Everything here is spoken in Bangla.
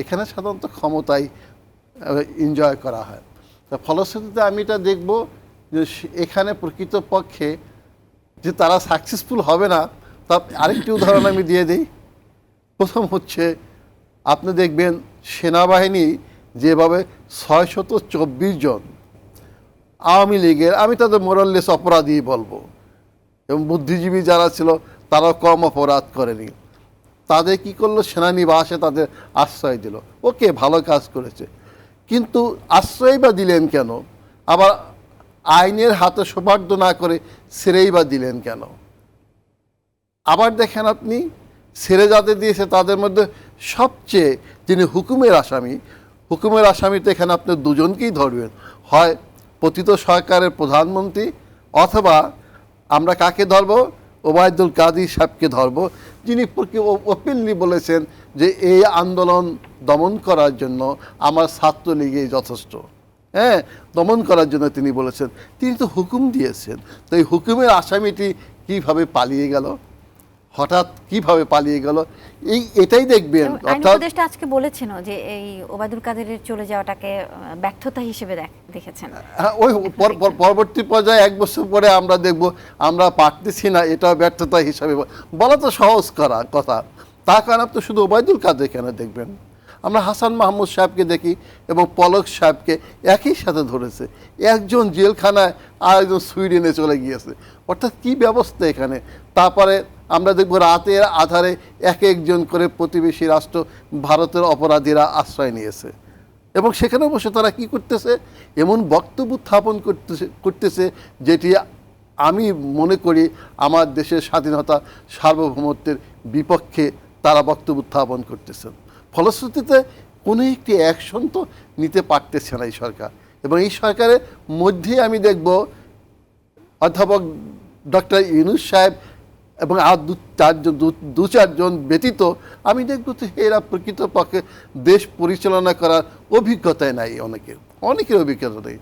এখানে সাধারণত ক্ষমতায় এনজয় করা হয়। তা ফলশ্রুতিতে আমি এটা দেখব যে এখানে প্রকৃতপক্ষে যে তারা সাকসেসফুল হবে না, তার আরেকটি উদাহরণ আমি দিয়ে দিই। প্রথম হচ্ছে, আপনি দেখবেন সেনাবাহিনী যেভাবে ৬২৪ জন আওয়ামী লীগের, আমি তাদের মোরাললেস অপরাধী বলবো, এবং বুদ্ধিজীবী যারা ছিল তারাও কম অপরাধ করেনি, তাদের কি করলো, সেনানিবাসে তাদের আশ্রয় দিল। ওকে, ভালো কাজ করেছে, কিন্তু আশ্রয় বা দিলেন কেন? আবার আইনের হাতে সোপার্দ না করে ছেড়েই বা দিলেন কেন? আবার দেখেন আপনি, ছেড়ে যাতে দিয়েছে তাদের মধ্যে সবচেয়ে যিনি হুকুমের আসামিতে এখানে আপনি দুজনকেই ধরবেন, হয় পতিত সরকারের প্রধানমন্ত্রী, অথবা আমরা কাকে ধরব, ওবায়দুল কাদের সাহেবকে ধরব, যিনি ওপেনলি বলেছেন যে এই আন্দোলন দমন করার জন্য আমার ছাত্রলীগই যথেষ্ট। হ্যাঁ, দমন করার জন্য তিনি বলেছেন, তিনি তো হুকুম দিয়েছেন। তো এই হুকুমের আসামিটি কীভাবে পালিয়ে গেল, হঠাৎ কিভাবে পালিয়ে গেল, এটাই দেখবেন। আইন উপদেষ্টা আজকে বলেছেন যে এই ওবায়দুল কাদেরের চলে যাওয়াটাকে ব্যর্থতা হিসেবে দেখেছেন। ওই পরবর্তী পর্যায়ে 1 বছর পরে আমরা দেখব আমরা পারতেছি না, এটা ব্যর্থতা হিসাবে বলা তো সহজ কথা। তার কারণ আপনি শুধু ওবায়দুল কাদের কেন দেখবেন, আমরা হাসান মাহমুদ সাহেবকে দেখি এবং পলক সাহেবকে একই সাথে ধরেছে, একজন জেলখানায় আর একজন সুইডেনে চলে গিয়েছে। অর্থাৎ কি ব্যবস্থা এখানে। তারপরে আমরা দেখব রাতের আধারে এক একজন করে প্রতিবেশী রাষ্ট্র ভারতের অপরাধীরা আশ্রয় নিয়েছে, এবং সেখানে বসে তারা কি করতেছে, এমন বক্তব্য উত্থাপন করতেছে যেটি আমি মনে করি আমার দেশের স্বাধীনতা সার্বভৌমত্বের বিপক্ষে তারা বক্তব্য উত্থাপন করতেছেন। ফলশ্রুতিতে কোনো একটি অ্যাকশন তো নিতে পারতেছে না এই সরকার, এবং এই সরকারের মধ্যে আমি দেখব অধ্যাপক ডক্টর ইউনূস সাহেব এবং আর দু চারজন ব্যতীত আমি দেখব তো এরা প্রকৃতপক্ষে দেশ পরিচালনা করার অভিজ্ঞতায় নাই, অনেকের অভিজ্ঞতা নেই।